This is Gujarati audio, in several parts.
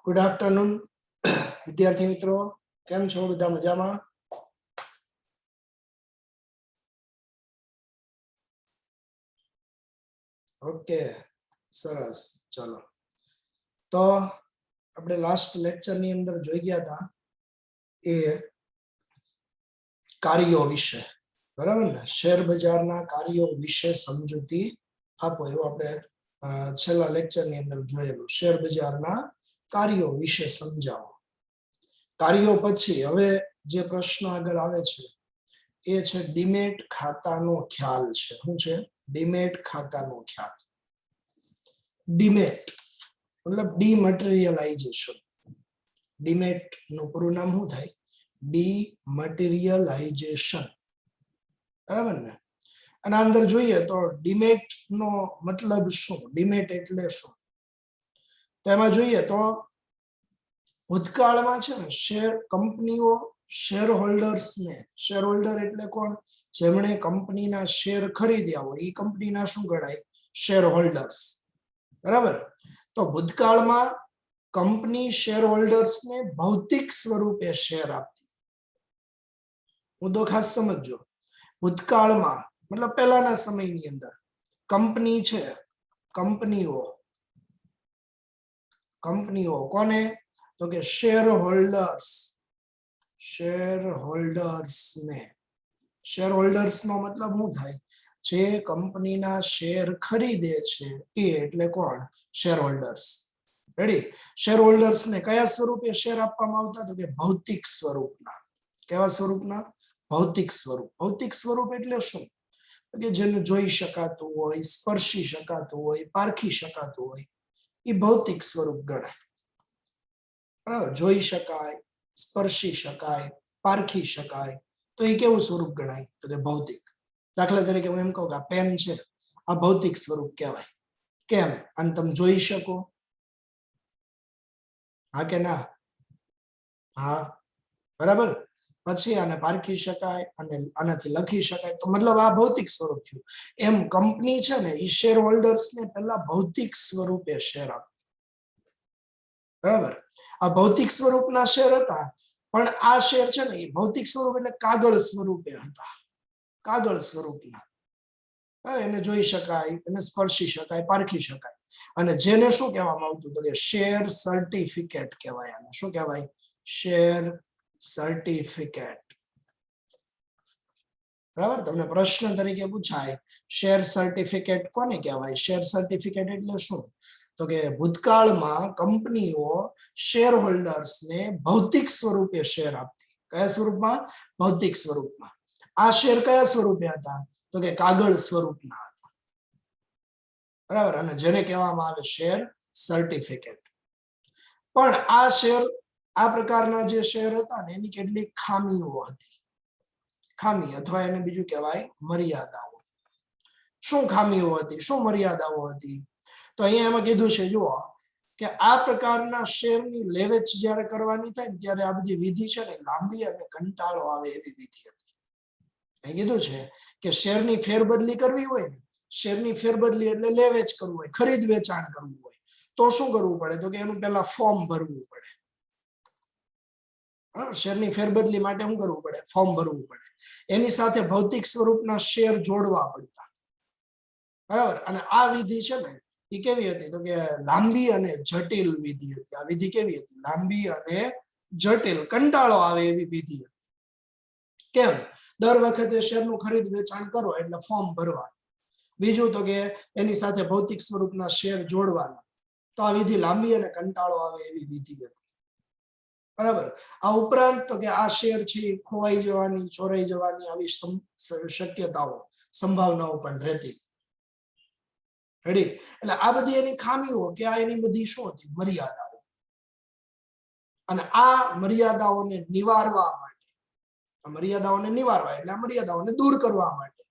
ગુડ આફ્ટરનૂન વિદ્યાર્થી મિત્રો, કેમ છો? બધા મજામાં? ઓકે, સરસ. ચલો, તો આપણે લાસ્ટ લેક્ચર ની અંદર જોઈ ગયા હતા એ કાર્યો વિશે, બરાબર ને? શેર બજારના કાર્યો વિશે સમજૂતી આપો એવું આપણે છેલ્લા લેક્ચર ની અંદર જોયેલું. શેર બજારના કાર્યો વિશે સમજાવો. કાર્યો પછી હવે જે પ્રશ્ન આગળ આવે છે એ છે ડીમેટ ખાતાનો ખ્યાલ છે. શું છે? ડીમેટ ખાતાનો ખ્યાલ. ડીમેટ મતલબ ડીમટીરિયલાઇઝેશન. ડીમેટ નું પૂરું નામ શું થાય? ડીમટીરિયલાઇઝેશન, બરાબર ને? અને અંદર જોઈએ તો ડીમેટ નો મતલબ શું? ડીમેટ એટલે શું? તો એમાં જોઈએ તો ભૂતકાળમાં છે ને શેર કંપનીઓ શેર હોલ્ડર્સને, શેર હોલ્ડર એટલે કોણ? જેમણે કંપનીના શેર ખરીદ્યા હોય એ કંપનીના શું ગણાય? શેર હોલ્ડર્સ, બરાબર? તો ભૂતકાળમાં કંપની શેર હોલ્ડર્સને ભૌતિક સ્વરૂપે શેર આપતી. મુદ્દો ખાસ સમજજો. ભૂતકાળમાં મતલબ પહેલાના સમયની અંદર કંપની છે, કંપનીઓ કોને? તો કે શેર હોલ્ડર્સ, શેર હોલ્ડર્સને. શેર હોલ્ડર્સ નો મતલબ શું થાય? જે કંપનીના શેર ખરીદે છે એ એટલે કોણ? Share holders. Ready? Share holders ને કયા સ્વરૂપે શેર આપવામાં આવતા? તો કે ભૌતિક સ્વરૂપના. કેવા સ્વરૂપના? ભૌતિક સ્વરૂપ. ભૌતિક સ્વરૂપ એટલે શું? કે જેને જોઈ શકાતું હોય, સ્પર્શી શકાતું હોય, પારખી શકાતું હોય, એ ભૌતિક સ્વરૂપ ગણાય. બરાબર? જોઈ શકાય, સ્પર્શી શકાય, પારખી શકાય, તો એ કેવું સ્વરૂપ ગણાય? તો કે ભૌતિક. દાખલા તરીકે હું એમ કહું કે આ પેન છે, આ ભૌતિક સ્વરૂપ કહેવાય. કેમ? અને તમે જોઈ શકો? હા કે ના? હા, બરાબર. પછી આને પારખી શકાય અને આનાથી લખી શકાય, તો મતલબ આ ભૌતિક સ્વરૂપ થયું. એમ કંપની છે ને એ શેર હોલ્ડર્સ ને પહેલા ભૌતિક સ્વરૂપે શેર આપતી, બરાબર? આ ભૌતિક સ્વરૂપના શેર હતા, પણ આ શેર છે ને એ ભૌતિક સ્વરૂપ એટલે કાગળ સ્વરૂપે હતા. કાગળ સ્વરૂપના. એને જોઈ શકાય, એને સ્પર્શી શકાય, પારખી શકાય. અને જેને શું કહેવામાં આવતું? તો કે શેર સર્ટિફિકેટ કહેવાય. આને શું કહેવાય? Share certificate. બરાબર? તમને પ્રશ્ન તરીકે પૂછાય શેર સર્ટિફિકેટ કોને કહેવાય? શેર સર્ટિફિકેટ એટલે શું? તો કે ભૂતકાળમાં કંપનીઓ શેર હોલ્ડર્સને ભૌતિક સ્વરૂપે શેર આપતી. કયા સ્વરૂપમાં? ભૌતિક સ્વરૂપમાં. આ શેર કયા સ્વરૂપે હતા? તો કે કાગળ સ્વરૂપના હતા, બરાબર? અને જેને કહેવામાં આવે શેર સર્ટિફિકેટ. પણ આ શેર, આ પ્રકારના જે શેર હતા ને એની કેટલીક ખામીઓ હતી. ખામી અથવા એને બીજું કહેવાય મર્યાદાઓ. શું ખામીઓ હતી? શું મર્યાદાઓ હતી? તો અહીંયા એમાં કીધું છે, જુઓ કે આ પ્રકારના શેરની લેવેચ જ્યારે કરવાની થાય ત્યારે આ બધી વિધિ છે ને લાંબી અને કંટાળો આવે એવી વિધિ હતી. અહીં કીધું છે કે શેરની ફેરબદલી કરવી હોય ને, શેરની ફેરબદલી એટલે લેવેચ કરવું હોય, ખરીદ વેચાણ કરવું હોય, તો શું કરવું પડે? તો કે એનું પહેલા ફોર્મ ભરવું પડે. શેરની ફેરબદલી માટે શું કરવું પડે? ફોર્મ ભરવું પડે. એની સાથે ભૌતિક સ્વરૂપના શેર જોડવા પડતા, બરાબર? અને આ વિધિ છે ને એ કેવી હતી? તો કે લાંબી અને જટિલ વિધિ હતી. આ વિધિ કેવી હતી? લાંબી અને જટિલ, કંટાળો આવે એવી વિધિ હતી. કેમ? દર વખતે શેરનું ખરીદ વેચાણ કરો એટલે ફોર્મ ભરવાનું. બીજું તો કે એની સાથે ભૌતિક સ્વરૂપના શેર જોડવાના. તો આ વિધિ લાંબી અને કંટાળો આવે એવી વિધિ હતી, બરાબર? આ ઉપરાંત તો કે આ શેર છે ખોવાઈ જવાની, ચોરાઈ જવાની આવી શક્યતાઓ, સંભાવનાઓ પણ રહેતી. રેડી? એટલે આ બધી એની ખામીઓ કે આ એની બધી શું હતી? મર્યાદાઓ. અને આ મર્યાદાઓને નિવારવા માટે, એટલે આ મર્યાદાઓને દૂર કરવા માટે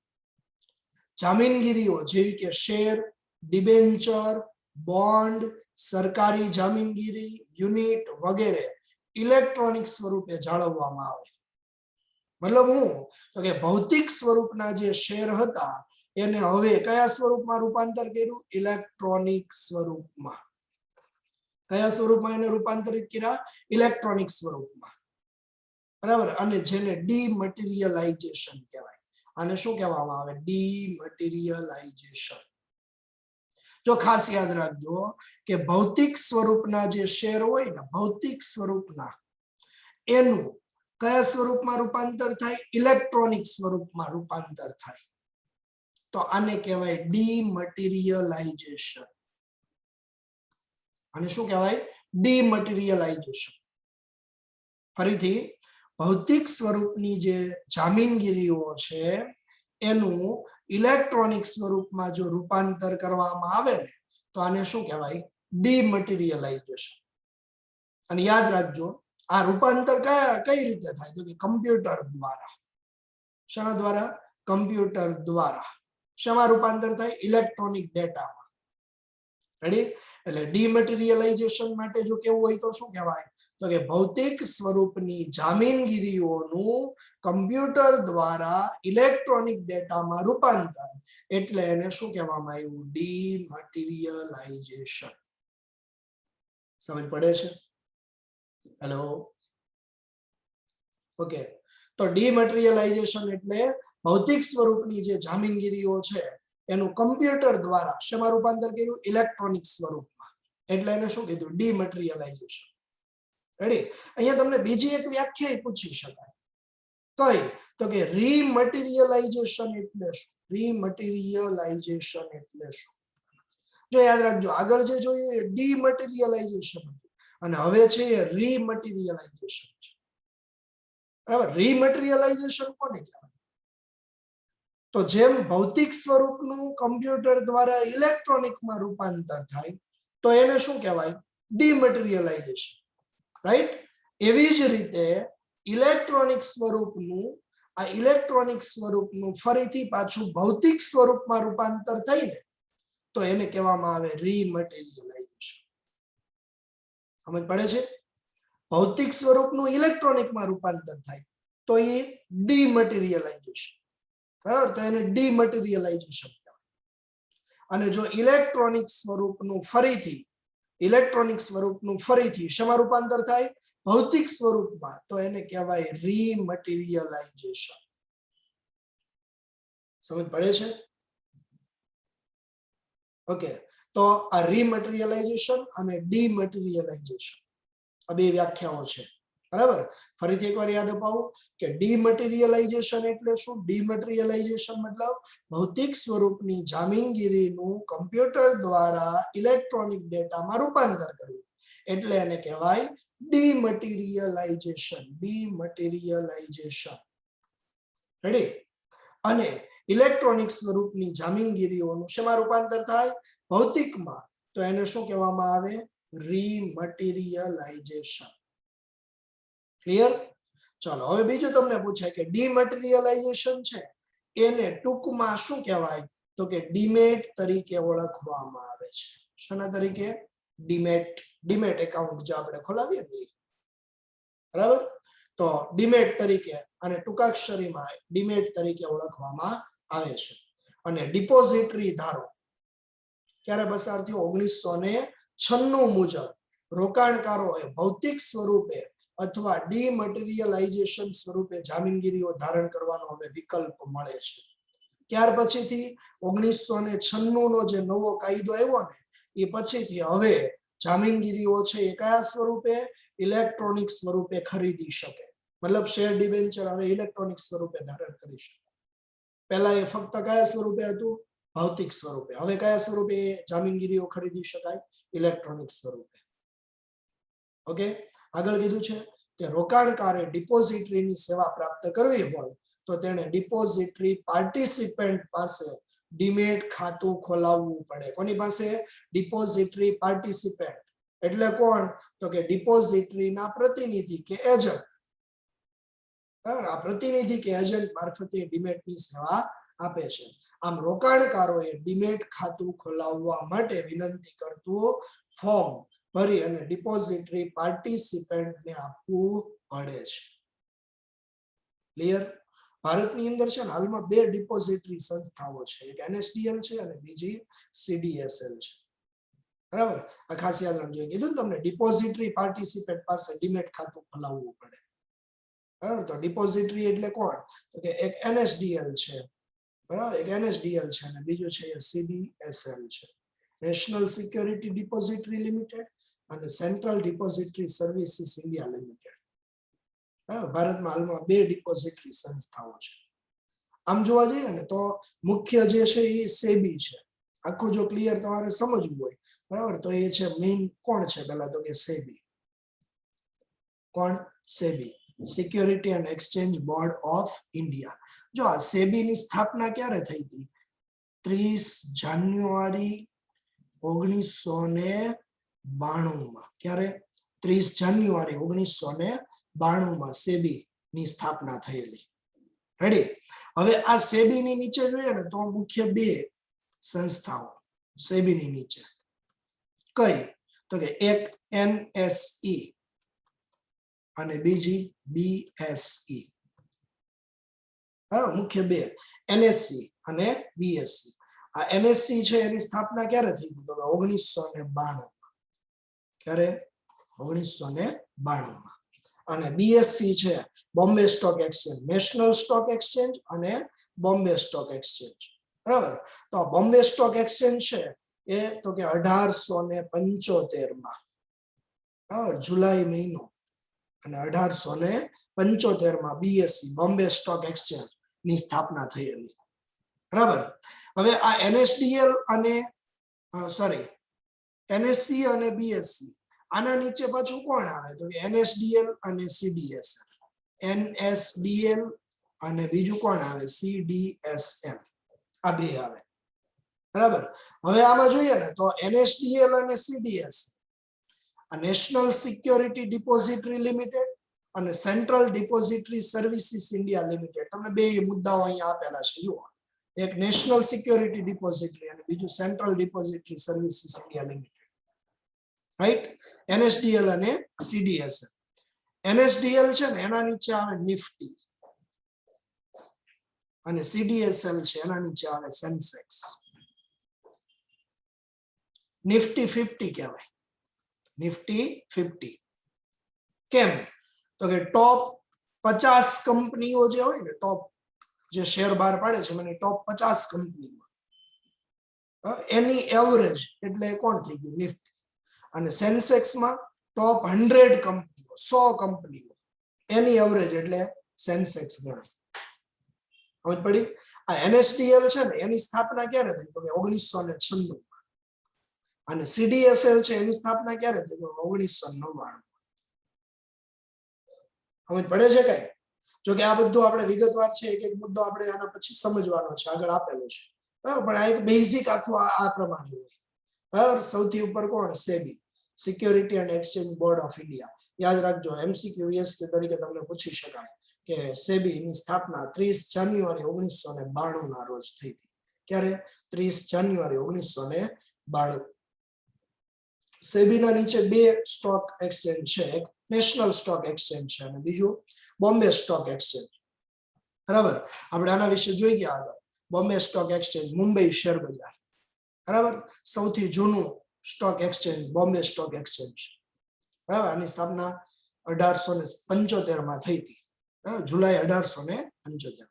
જામીનગીરીઓ જેવી કે શેર, ડિબેન્ચર, બોન્ડ, સરકારી જામીનગીરી, યુનિટ વગેરે ઇલેક્ટ્રોનિક સ્વરૂપે જાળવવામાં આવે. મતલબ હું? તો કે ભૌતિક સ્વરૂપના જે શેર હતા એને હવે કયા સ્વરૂપમાં રૂપાંતર કર્યું? ઇલેક્ટ્રોનિક સ્વરૂપમાં. કયા સ્વરૂપમાં એને રૂપાંતરિત કર્યા? ઇલેક્ટ્રોનિક સ્વરૂપમાં, બરાબર. અને જેને ડીમટીરિયલાઇઝેશન કહેવાય. આને શું કહેવામાં આવે? ડીમટીરિયલાઇઝેશન. જો ખાસ યાદ રાખજો કે ભૌતિક સ્વરૂપના જે શેર હોય ને, ભૌતિક સ્વરૂપના, એનું કયા સ્વરૂપમાં રૂપાંતર થાય? ઇલેક્ટ્રોનિક સ્વરૂપમાં રૂપાંતર થાય. તો આને કહેવાય ડીમટીરિયલાઇઝેશન. આને શું કહેવાય? ડીમટીરિયલાઇઝેશન. ફરીથી, ભૌતિક સ્વરૂપની જે જામીનગીરીઓ છે એનું ઇલેક્ટ્રોનિક સ્વરૂપમાં જો રૂપાંતર કરવામાં આવે ને તો આને શું કહેવાય? ડીમટીરિયલાઇઝેશન. અને યાદ રાખજો આ રૂપાંતર કઈ રીતે થાય? તો કે કમ્પ્યુટર દ્વારા. શેના દ્વારા? કમ્પ્યુટર દ્વારા. શેમાં રૂપાંતર થાય? ઇલેક્ટ્રોનિક ડેટામાં. રેડી? એટલે ડીમટીરિયલાઇઝેશન માટે જો કેવું હોય તો શું કહેવાય? તો કે ભૌતિક સ્વરૂપની જામીનગીરીઓનું કમ્પ્યુટર દ્વારા ઇલેક્ટ્રોનિક ડેટામાં રૂપાંતર, એટલે એને શું કહેવામાં આવ્યું? ડીમટીરિયલાઇઝેશન. સમજ પડે છે? Hello, okay. તો ડીમટીરિયલાઇઝેશન એટલે ભૌતિક સ્વરૂપની જે જામીનગીરીઓ છે એનું કમ્પ્યુટર દ્વારા શેમાં રૂપાંતર કર્યું? ઇલેક્ટ્રોનિક સ્વરૂપમાં, એટલે એને શું કીધું? ડીમટીરિયલાઇઝેશન. રેડી? અહીંયા તમને બીજી એક વ્યાખ્યા પૂછી શકાય. કઈ? તો કે રીમટીરિયલાઇઝેશન એટલે શું? રીમટીરિયલાઇઝેશન એટલે શું? જો યાદ રાખજો, આગળ જે જોયું એ ડીમટીરિયલાઇઝેશન અને હવે છે એ રીમટીરિયલાઇઝેશન છે. બરાબર? રીમટીરિયલાઇઝેશન કોને કહેવાય? તો જેમ ભૌતિક સ્વરૂપનું કમ્પ્યુટર દ્વારા ઇલેક્ટ્રોનિકમાં રૂપાંતર થાય તો એને શું કહેવાય? ડીમટીરિયલાઇઝેશન. રાઈટ? એવી જ રીતે ઇલેક્ટ્રોનિક સ્વરૂપનું ફરીથી પાછું ભૌતિક સ્વરૂપમાં રૂપાંતર થઈને તો એને કહેવામાં આવે રીમટીરિયલાઇઝેશન. સમજ પડે છે? ભૌતિક સ્વરૂપનું ઇલેક્ટ્રોનિકમાં રૂપાંતર થાય તો એ ડીમટીરિયલાઇઝેશન. બરાબર? તો એને ડીમટીરિયલાઇઝેશન કહેવાય. અને જો ઇલેક્ટ્રોનિક સ્વરૂપનું ફરીથી શેમાં રૂપાંતર થાય? ભૌતિક સ્વરૂપમાં, તો એને કહેવાય રીમટીરિયલાઇઝેશન. સમજ પડે છે? ઓકે. તો આ રીમટીરિયલાઇઝેશન અને ડીમટીરિયલાઇઝેશન આ બે વ્યાખ્યાઓ છે. બરાબર? ફરીથી એકવાર યાદ અપાવું કે ડીમટીરિયલાઇઝેશન એટલે શું? ડીમટીરિયલાઇઝેશન મતલબ ભૌતિક સ્વરૂપની જામીનગીરીનું કમ્પ્યુટર દ્વારા ઇલેક્ટ્રોનિક ડેટામાં રૂપાંતર કરવું, એટલે એને કહેવાય ડીમટીરિયલાઇઝેશન. ડીમટીરિયલાઇઝેશન. રેડી? અને ઇલેક્ટ્રોનિક સ્વરૂપની જામીનગીરીઓનું શેમાં રૂપાંતર થાય? ભૌતિકમાં, તો એને શું કહેવામાં આવે? રીમટીરિયલાઇઝેશન. ક્લિયર? ચાલો, હવે બીજું તમને પૂછાય કે ડીમટીરિયલાઇઝેશન છે એને ટૂંકમાં શું કહેવાય? તો કે ડીમેટ તરીકે ઓળખવામાં આવે છે. શેના તરીકે? ડીમેટ. ડીમેટ એકાઉન્ટ જે આપણે ખોલાવીએ ને, બરાબર? તો ડીમેટ તરીકે અને ટૂંકાક્ષરીમાં ડીમેટ તરીકે ઓળખવામાં આવે છે. અને ડિપોઝિટરી ધારો ક્યારે પસાર થયો? 1996 મુજબ રોકાણકારોએ ભૌતિક સ્વરૂપે અથવા ડીમટીરિયલાઇઝેશન સ્વરૂપે જામીનગીરીઓ ધારણ કરવાનો હવે વિકલ્પ મળે છે. ત્યાર પછીથી 1996 નો જે નવો કાયદો આવ્યો ને એ પછીથી હવે જામીનગીરીઓ છે એ કયા સ્વરૂપે? ઇલેક્ટ્રોનિક સ્વરૂપે ખરીદી શકે. મતલબ શેર ડિબેન્ચર હવે ઇલેક્ટ્રોનિક સ્વરૂપે ધારણ કરી શકે. પહેલા એ ફક્ત કયા સ્વરૂપે હતું? ભૌતિક સ્વરૂપે. હવે કયા સ્વરૂપે જામીનગીરીઓ ખરીદી શકાય? ઇલેક્ટ્રોનિક સ્વરૂપે. ઓકે. આગળ કીધું છે કે રોકાણકારે ડિપોઝિટરીની સેવા પ્રાપ્ત કરવી હોય તો તેને ડિપોઝિટરી પાર્ટિસિપન્ટ પાસે ડીમેટ ખાતું ખોલાવવું પડે. કોની પાસે? Depository participant. એટલે કોણ? તો કે ડિપોઝિટરીના પ્રતિનિધિ કે એજન્ટ. આ પ્રતિનિધિ કે એજન્ટ મારફતે ડીમેટની સેવા આપે છે. આમ રોકાણકારોએ ડીમેટ ખાતું ખોલાવવા માટે વિનંતી કરતું ફોર્મ ભરી અને ડિપોઝિટરી પાર્ટિસિપન્ટને આપવું પડે છે. ક્લિયર? ભારતની અંદર છે ને હાલમાં 2 ડિપોઝિટરી સંસ્થાઓ છે, એક NSDL છે અને બીજી CDSL છે. બરાબર, આ ખાસ યાદ રાખજો. કીધું ને તમને ડિપોઝિટરી પાર્ટિસિપેટ પાસે ડીમેટ ખાતું ખોલાવવું પડે. બરાબર, તો ડિપોઝિટરી એટલે કોણ? તો કે એક NSDL છે, બરાબર, એક NSDL છે અને બીજું છે CDSL છે, નેશનલ સિક્યોરિટી ડિપોઝિટરી લિમિટેડ અને central depository services India limited. ભારતમાં હાલમાં 2 ડિપોઝિટરી સંસ્થાઓ છે. આમ જોવા જઈએ ને તો મુખ્ય જે છે એ સેબી છે. આખું જો ક્લિયર તમારે સમજવું હોય, બરાબર, તો એ છે મેઇન કોણ છે? પહેલા તો કે સેબી. કોણ? SEBI, security and exchange board of India. જો આ સેબી ની સ્થાપના ક્યારે થઈ હતી? 30 જાન્યુઆરી 1992 માં. ક્યારે? 30 જાન્યુઆરી 1992 માં સેબી ની સ્થાપના થયેલી. રેડી? હવે આ સેબી ની નીચે જોઈએ ને તો મુખ્ય 2 સંસ્થાઓ સેબી ની નીચે. કઈ? તો કે એક NSE અને બીજી BSE. બરાબર, મુખ્ય 2 NSE અને BSE. આ NSE છે એની સ્થાપના ક્યારે થઈ હતી? તો 1992. ક્યારે? 1992 માં. અને BSE છે Bombay stock exchange, national stock exchange અને બોમ્બે સ્ટોક એક્સચેન્જ. બરાબર, તો બોમ્બે સ્ટોક એક્સચેન્જ છે એ તો કે 1875 માં, જુલાઈ મહિનો, અને 1875 માં BSE બોમ્બે સ્ટોક એક્સચેન્જ ની સ્થાપના થયેલી. બરાબર, હવે આ NSDL અને NSE અને BSE, આના નીચે પાછું કોણ આવે? તો કે NSDL અને CDSL. NSDL અને બીજું કોણ આવે? CDSL. આ 2 આવે. બરાબર, હવે આમાં જોઈએ ને તો NSDL અને CDSL આ નેશનલ સિક્યોરિટી ડિપોઝિટરી લિમિટેડ અને central depository services India limited. તમને 2 મુદ્દાઓ અહીંયા આપેલા છે, જુઓ. એક નેશનલ સિક્યોરિટી ડિપોઝિટરી અને બીજું central depository services India limited. Right? NSDL અને CDSL. NSDL છે ને એના નીચે આવે નિફ્ટી અને CDSL છે એના નીચે આવે સેન્સેક્સ. નિફ્ટી 50 કહેવાય, નિફ્ટી 50. કેમ? તો કે ટોપ 50 કંપનીઓ જે હોય ને, ટોપ જે શેર બહાર પાડે છે મને ટોપ 50 કંપનીઓ, એની એવરેજ એટલે કોણ થઈ ગયું? નિફ્ટી. અને સેન્સેક્સ માં ટોપ 100 કંપનીઓ, 100 કંપનીઓ, એની એવરેજ એટલે સેન્સેક્સ ગણાય. સમજ પડી? આ NSDL છે ને એની સ્થાપના ક્યારે થઈ? તો કે 1996. અને CDSL છે એની સ્થાપના ક્યારે થઈ? 1999. સમજ પડે છે કઈ? જો કે આ બધું આપણે વિગતવાર છે, એક એક મુદ્દો આપણે આના પછી સમજવાનો છે, આગળ આપેલો છે. પણ આ એક બેઝિક આખું આ પ્રમાણે હોય. બરાબર, સૌથી ઉપર કોણ? SEBI, security and exchange board of India. યાદ રાખજો, MCQ તરીકે તમને પૂછી શકાય કે સેબી ની સ્થાપના 30 જાન્યુઆરી 1992 ના રોજ થઈ હતી. ક્યારે? 30 જાન્યુઆરી 1992. સેબીના નીચે 2 સ્ટોક એક્સચેન્જ છે, એક નેશનલ સ્ટોક એક્સચેન્જ છે અને બીજું બોમ્બે સ્ટોક એક્સચેન્જ. બરાબર, આપણે આના વિશે જોઈ ગયા આગળ. Bombay stock exchange Mumbai share બજાર. બરાબર, સૌથી જૂનું stock exchange Bombay stock exchange. બરાબર, આની સ્થાપના 1875 માં થઈ હતી, જુલાઈ 1875.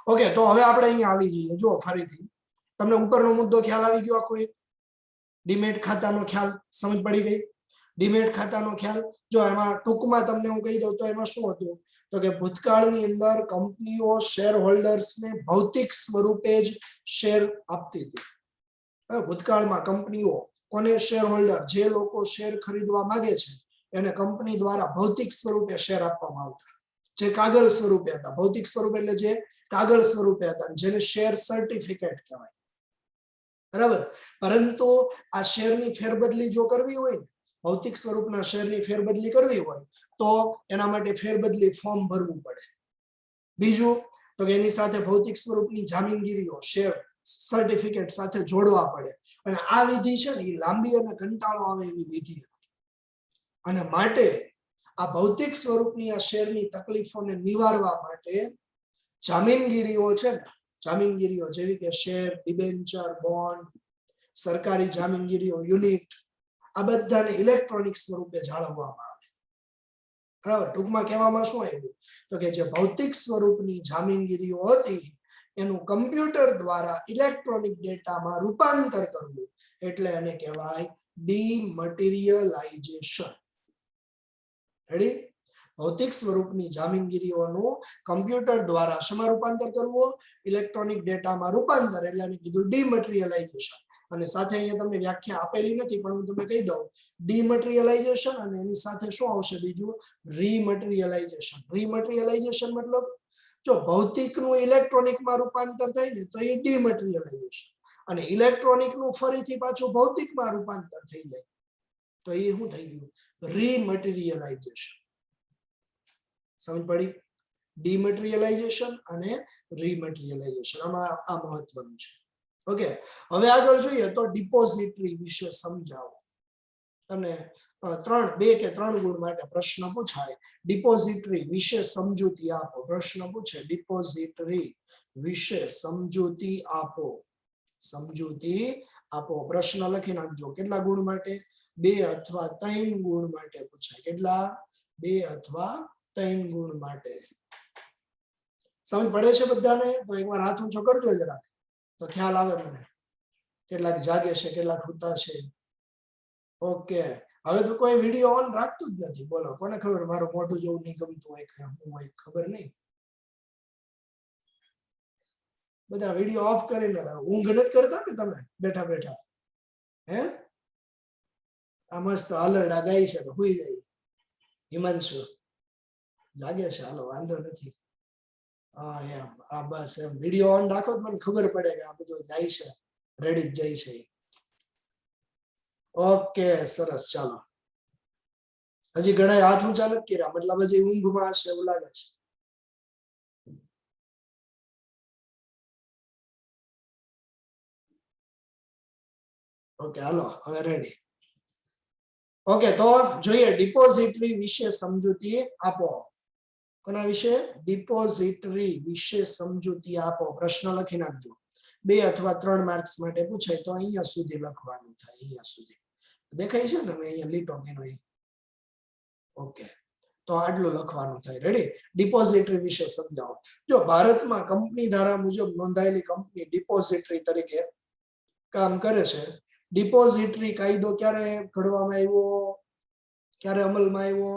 ઓકે, તો હવે આપણે અહીંયા આવી જઈએ. જો ફરીથી તમને ઉપરનો મુદ્દો ખ્યાલ આવી ગયો? આખો એક ડીમેટ ખાતાનો ખ્યાલ સમજ પડી ગઈ? ડીમેટ ખાતાનો ખ્યાલ જો એમાં ટૂંકમાં તમને હું કહી દઉં તો એમાં શું હતું? તો કે ભૂતકાળની અંદર કંપનીઓ શેર હોલ્ડર્સને ભૌતિક સ્વરૂપે જ શેર આપતી હતી. ભૂતકાળમાં કંપનીઓ કોને શેર હોલ્ડર? જે લોકો શેર ખરીદવા માંગે છે એને કંપની દ્વારા ભૌતિક સ્વરૂપે શેર આપવામાં આવતા, જે કાગળ સ્વરૂપે હતા. ભૌતિક સ્વરૂપ એટલે જે કાગળ સ્વરૂપે હતા, જેને શેર સર્ટિફિકેટ કહેવાય. બરાબર, પરંતુ આ શેરની ફેરબદલી જો કરવી હોય ને, ભૌતિક સ્વરૂપના શેરની ફેરબદલી કરવી હોય તો એના માટે ફેરબદલી ફોર્મ ભરવું પડે. બીજું તો કે એની સાથે ભૌતિક સ્વરૂપની જામીનગીરીઓ શેર સર્ટિફિકેટ સાથે જોડવા પડે. અને આ વિધિ છે ને એ લાંબી અને કંટાળો આવે એવી વિધિ હતી. અને માટે આ ભૌતિક સ્વરૂપની આ શેરની તકલીફોને નિવારવા માટે જામીનગીરીઓ છે ને, જામીનગીરીઓ જેવી કે શેર, ડિબેન્ચર, બોન્ડ, સરકારી જામીનગીરીઓ, યુનિટ, આ બધાને ઇલેક્ટ્રોનિક સ્વરૂપે જાળવવામાં આવે. બરાબર, ટૂંકમાં કહેવામાં શું આવ્યું તો કે જે ભૌતિક સ્વરૂપની જામીનગીરીઓ હતી એનું કમ્પ્યુટર દ્વારા ઇલેક્ટ્રોનિક ડેટામાં રૂપાંતર કરવું એટલે એને કહેવાય ડીમટીરિયલાઇઝેશન. રેડી? ભૌતિક સ્વરૂપની જામીનગીરીઓનું કમ્પ્યુટર દ્વારા શેમાં રૂપાંતર કરવું? ઇલેક્ટ્રોનિક ડેટામાં રૂપાંતર એટલે એને કીધું ડીમટીરિયલાઇઝેશન. અને સાથે અહીંયા તમને વ્યાખ્યા આપેલી નથી પણ હું તમને કહી દઉં, ડીમટીરિયલાઇઝેશન અને એની સાથે શું આવશે બીજું? રીમટીરિયલાઇઝેશન. રીમટીરિયલાઇઝેશન મતલબ જો ભૌતિકનું ઇલેક્ટ્રોનિકમાં રૂપાંતર થાય ને તો એ ડીમટીરિયલાઇઝેશન, અને ઇલેક્ટ્રોનિકનું ફરીથી પાછું ભૌતિકમાં રૂપાંતર થઈ જાય તો એ શું થઈ ગયું? રીમટીરિયલાઇઝેશન. સમજ પડી? ડીમટીરિયલાઇઝેશન અને રીમટીરિયલાઇઝેશન આમાં આ મહત્વનું છે. ઓકે, હવે આગળ જોઈએ તો ડિપોઝિટરી વિશે સમજાવો. તમને 2 કે 3 ગુણ માટે પ્રશ્ન પૂછાય. ડિપોઝિટરી વિશે સમજૂતી આપો. પ્રશ્ન પૂછે ડિપોઝિટરી વિશે સમજૂતી આપો. સમજૂતી આપો. પ્રશ્ન લખી નાખજો. કેટલા ગુણ માટે? 2 અથવા 3 ગુણ માટે પૂછાય. કેટલા? 2 અથવા 3 ગુણ માટે. સમજ પડે છે બધાને? તો એકવાર હાથ ઊંચો કરજો જરા, તો ખ્યાલ આવે મને કેટલાક જાગે છે, કેટલાક સૂતા છે. ઓકે, હવે તો કોઈ વિડીયો ઓન રાખતું જ નથી. બોલો, કોને ખબર મારું મોઢું જેવું નહીં ગમતું હોય કે હું હોય ખબર નહીં. બધા વિડીયો ઓફ કરીને ઊંઘ નથી કરતા ને તમે બેઠા બેઠા? હે, આ મસ્ત હલરડા ગાય છે તો હુઈ જાય. હિમાંશુ જાગે છે, હાલો વાંધો નથી. હા એમ, આ બસ એમ વિડીયો ઓન રાખો તો મને ખબર પડે કે આ બધું જાય છે, રેડી જ જાય છે. ઓકે, સરસ. ચાલો, હજી ઘણા હાથ ઊંચા નથી કર્યા, મતલબ હજી ઊંઘમાં હશે એવું લાગે છે. ઓકે, હાલો હવે રેડી. ઓકે, તો જોઈએ ડિપોઝિટરી વિશે સમજૂતી આપો. કોના વિશે? ડિપોઝિટરી વિશે સમજૂતી આપો. પ્રશ્ન લખી નાખજો. 2 અથવા 3 માર્ક્સ માટે પૂછાય તો અહીંયા સુધી લખવાનું થાય. અહીંયા સુધી દેખાય છે ને? મેં અહીંયા લીટો કર્યો. ઓકે, તો આટલું લખવાનું થાય. રેડી? ડિપોઝિટરી વિશે સમજાવો. જો ભારતમાં કંપની ધારા મુજબ નોંધાયેલી કંપની ડિપોઝિટરી તરીકે કામ કરે છે. ડિપોઝિટરી કાયદો ક્યારે ઘડવામાં આવ્યો? ક્યારે અમલમાં આવ્યો?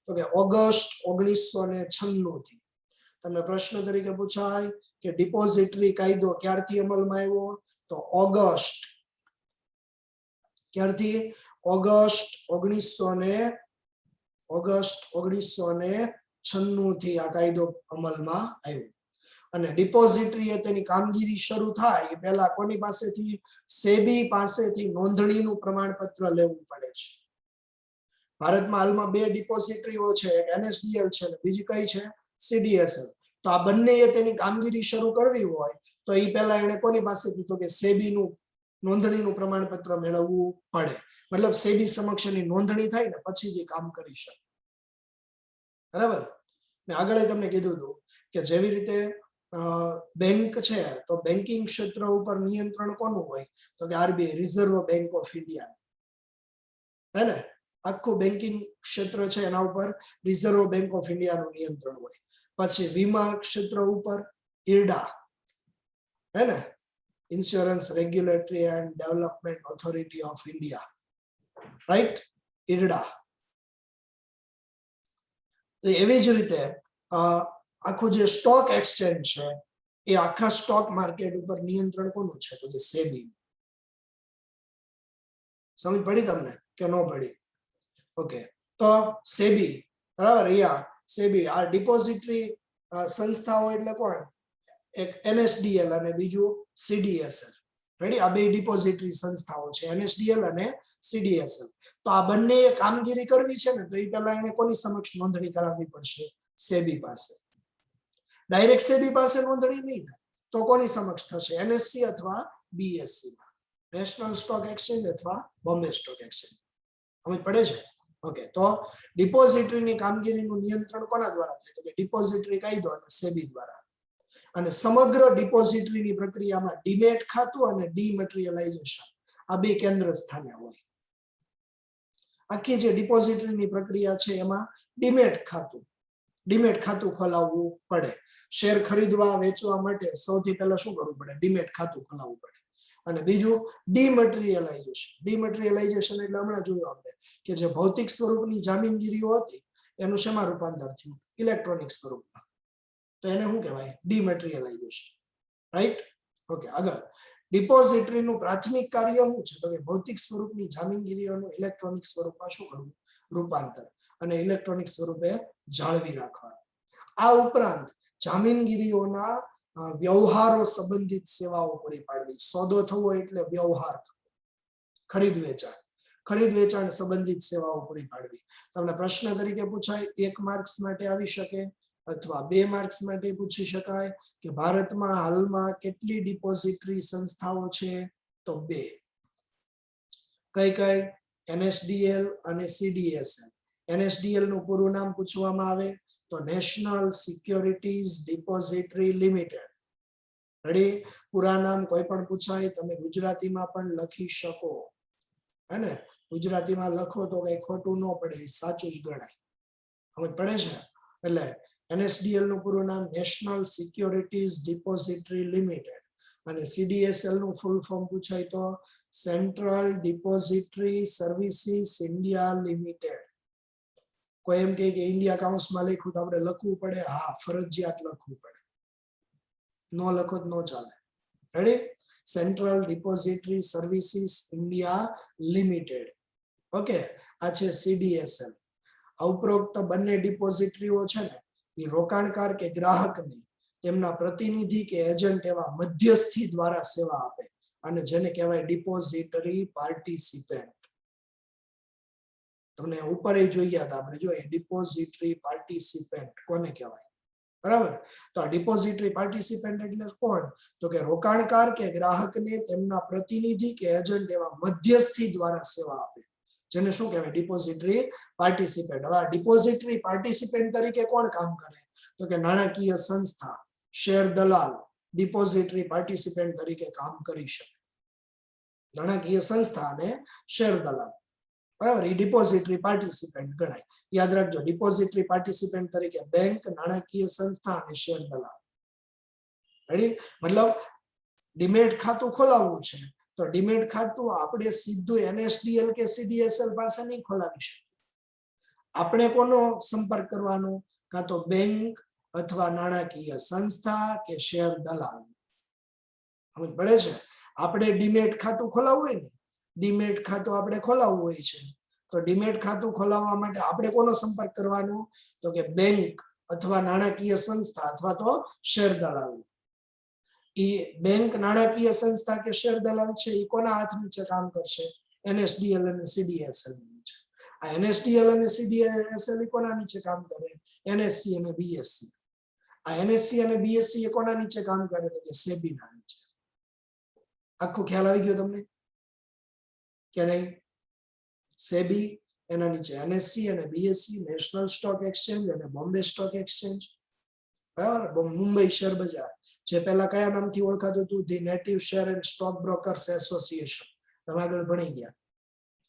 તો કે ઓગસ્ટ 1996 થી. તમને પ્રશ્ન તરીકે પૂછાય કે ડિપોઝિટરી કાયદો ક્યારથી અમલમાં આવ્યો? તો ઓગસ્ટ. ક્યારથી? ઓગસ્ટ 1996 થી આ કાયદો અમલમાં આવ્યો. અને ડિપોઝિટરી તેની કામગીરી શરૂ થાય એ પહેલા કોની પાસેથી? સેબી પાસેથી નોંધણીનું પ્રમાણપત્ર લેવું પડે છે. ભારતમાં હાલમાં 2 ડિપોઝિટરીઓ છે, એક એનએસડીએલ છે અને બીજી કઈ છે? સીડીએસએલ. તો આ બંનેએ તેની કામગીરી શરૂ કરવી હોય તો એ પહેલા એને કોની પાસેથી? તો કે સેબીનું નોંધણીનું પ્રમાણપત્ર મેળવવું પડે. મતલબ સેબી સમક્ષ એની નોંધણી થાય ને પછી જ કામ કરી શકે. બરાબર? મેં આગળ તમને કીધું હતું કે જેવી રીતે બેંક છે તો બેન્કિંગ ક્ષેત્ર ઉપર નિયંત્રણ કોનું હોય? તો કે RBI, reserve bank of India. હે ને? આખું બેન્કિંગ ક્ષેત્ર છે એના ઉપર રિઝર્વ બેંક ઓફ ઇન્ડિયાનું નિયંત્રણ હોય. પછી વીમા ક્ષેત્ર ઉપર ઇરડા, હે ને? Insurance regulatory and development authority of India, right? IRDA. એવી જ રીતે આખું જે સ્ટોક એક્સચેન્જ છે એ આખા સ્ટોક માર્કેટ ઉપર નિયંત્રણ કોનું છે? તો કે સેબી. સમજ પડી તમને કે ન પડી? ઓકે, તો સેબી, બરાબર? અહીંયા સેબી. આ ડિપોઝિટરી સંસ્થાઓ એટલે કોણ? એક એનએસડીએલ અને બીજું સીડીએસએલ. રેડી? આ 2 ડિપોઝિટરી સંસ્થાઓ છે, એનએસડીએલ અને સીડીએસએલ. તો આ બંને કામગીરી કરવી છે ને તો એ પહેલા એને કોની સમક્ષ નોંધણી કરાવવી પડશે? સેબી પાસે. ડાયરેક્ટ સેબી પાસે નોંધણી નહીં થાય તો કોની સમક્ષ થશે? એનએસસી અથવા બીએસસી માં, નેશનલ સ્ટોક એક્સચેન્જ અથવા બોમ્બે સ્ટોક એક્સચેન્જ. સમજ પડે છે? ઓકે, તો ડિપોઝિટરીની કામગીરીનું નિયંત્રણ કોના દ્વારા થાય? તો કે ડિપોઝિટરી કાયદો અને સેબી દ્વારા. અને સમગ્ર ડિપોઝિટરીની પ્રક્રિયામાં ડીમેટ ખાતું અને ડીમટીરિયલાઇઝેશન આ 2 કેન્દ્ર સ્થાને હોય. આખી જે ડિપોઝિટરીની પ્રક્રિયા છે એમાં ડીમેટ ખાતું ખોલાવવું પડે. શેર ખરીદવા વેચવા માટે સૌથી પહેલા શું કરવું પડે? ડીમેટ ખાતું ખોલાવવું પડે. અને બીજું ડિમટીરિયલાઇઝેશન એટલે હમણાં જોયું આપણે કે જે ભૌતિક સ્વરૂપની જામીનગીરીઓ હતી એનું શેમાં રૂપાંતર થયું? ઇલેક્ટ્રોનિક સ્વરૂપમાં. તો એને શું કહેવાય? ડિમટીરિયલાઇઝેશન. રાઈટ? ઓકે, આગળ. ડિપોઝિટરીનું પ્રાથમિક કાર્ય શું છે? તો કે ભૌતિક સ્વરૂપની જામીનગીરીઓનું ઇલેક્ટ્રોનિક સ્વરૂપમાં શું કરવું? રૂપાંતર. અને ઇલેક્ટ્રોનિક સ્વરૂપે જાળવી રાખવા. આ ઉપરાંત જામીનગીરીઓના વ્યવહારો સંબંધિત સેવાઓ પૂરી પાડવી. સોદો થવો એટલે વ્યવહાર થવો. ખરીદ વેચાણ સંબંધિત સેવાઓ પૂરી પાડવી. તમને પ્રશ્ન તરીકે પૂછાય, 1 માર્ક્સ માટે આવી શકે અથવા 2 માર્ક્સ માટે પૂછી શકાય કે ભારતમાં હાલમાં કેટલી ડિપોઝિટરી સંસ્થાઓ છે? તો 2. કઈ? NSDL અને CDSL. NSDL નું પૂરું નામ પૂછવામાં આવે તો national securities depository limited. Ready? પૂરા નામ કોઈ પણ પૂછાય તમે ગુજરાતીમાં પણ લખી શકો. હે? ગુજરાતીમાં લખો તો કઈ ખોટું ન પડે, સાચું જ ગણાય. સમજ પડે છે? એટલે NSDL નું પૂરું નામ નેશનલ સિક્યોરિટીઝ ડિપોઝિટરી લિમિટેડ. અને CDSL નું ફૂલ ફોર્મ પૂછાય તો central depository services India limited. કોઈ એમ કે ઇન્ડિયા કાઉન્સમાં લખ્યું તો આપણે લખવું પડે? હા, ફરજિયાત લખવું પડે. નો લખો તો નો ચાલે. Ready? Central depository services India limited. Okay, આ છે CDSL. ઉપરોક્ત બંને ડિપોઝિટરીઓ છે ને એ રોકાણકાર કે ગ્રાહકને તેમના પ્રતિનિધિ કે એજન્ટ એવા મધ્યસ્થી દ્વારા સેવા આપે અને જેને કહેવાય ડિપોઝિટરી પાર્ટિસિપેન્ટ. તમને ઉપર જોઈ ગયા હતા આપણે, જોઈએ ડિપોઝિટરી પાર્ટિસિપેન્ટ કોને કહેવાય? બરાબર? તો આ ડિપોઝિટરી પાર્ટિસિપેન્ટ એટલે કોણ? તો કે રોકાણકાર કે ગ્રાહકને તેમના પ્રતિનિધિ કે એજન્ટ એવા મધ્યસ્થી દ્વારા સેવા આપે જેને શું કહેવાય? Depository participant. હવે ડિપોઝિટરી પાર્ટિસિપેન્ટ તરીકે કોણ કામ કરે? તો કે નાણાકીય સંસ્થા, શેર દલાલ ડિપોઝિટરી પાર્ટિસિપેન્ટ તરીકે કામ કરી શકે. નાણાકીય સંસ્થા અને શેર દલાલ, બરાબર, એ ડિપોઝિટરી પાર્ટિસિપેન્ટ ગણાય. યાદ રાખજો, ડિપોઝિટરી પાર્ટિસિપેન્ટ તરીકે બેંક, નાણાકીય સંસ્થા અને શેર દલાલ. રેડી? મતલબ ડીમેટ ખાતું ખોલાવવું છે તો ડીમેટ ખાતું આપણે સીધું NSDL કે CDSL પાસે નહીં ખોલાવી શકીએ. આપણે કોનો સંપર્ક કરવાનો? કાં તો બેંક અથવા નાણાકીય સંસ્થા કે શેર દલાલ. સમજ પડે છે? આપણે ડીમેટ ખાતું ખોલાવવું હોય ને, ડીમેટ ખાતું આપણે ખોલાવવું હોય છે તો ડીમેટ ખાતું ખોલાવવા માટે આપણે કોનો સંપર્ક કરવાનો? તો કે બેંક અથવા નાણાકીય સંસ્થા અથવા તો શેર દલાલ. એ બેંક, નાણાકીય સંસ્થા કે શેર દલાલ છે એ કોના હાથ નીચે કામ કરશે? NSDL અને CDSL નીચે. આ NSDL અને CDSL કોના નીચે કામ કરે? NSE અને BSE. આ NSE અને BSE એ કોના નીચે કામ કરે? તો કે SEBI ના નીચે. આખો ખ્યાલ આવી ગયો તમને કે નહીં? SEBI એના નીચે NSE અને BSE, નેશનલ સ્ટોક એક્સચેન્જ અને બોમ્બે સ્ટોક એક્સચેન્જ. બરાબર? મુંબઈ શેર બજાર જે પહેલા કયા નામથી ઓળખાતું હતું? The native share and stock brokers association. તમે આગળ ભણી ગયા.